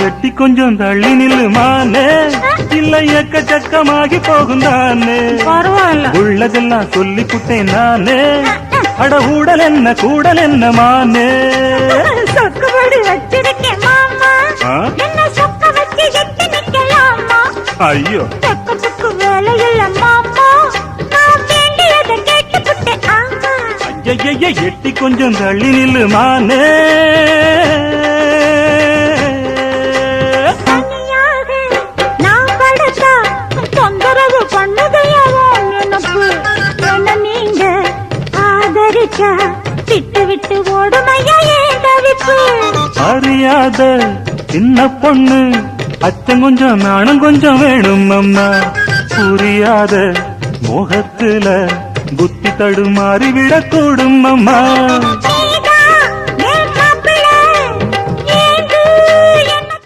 எட்டி கொஞ்சம் தள்ளி நில்லுமானே, இல்ல எக்கச்சக்கமாகி போகும் தானே. பரவாயில்ல, உள்ளதெல்லாம் சொல்லி புட்டேன் நானே. அட ஊடல் என்ன கூடல் என்ன மானே. சொக்குபடி வச்சிருக்கேன் மாமா, என்ன சொக்க வச்சு எட்டி நிக்கலாமா? ஐயோ சொக்கத்துக்கு வேலை இல்ல மாமா, நான் வேண்டியதை கேட்டு புட்டேன். ஆமா ஐய எட்டி கொஞ்சம் தள்ளி நில்லுமானே. விட்டு விட்டு ஓடுமையா தவிப்பு. அறியாத சின்ன பொண்ணு, அச்சம் கொஞ்சம் நாணம் கொஞ்சம் வேணும் அம்மா. புரியாத மோகத்துல புத்தி தடுமாறி விடக்கூடும் அம்மா.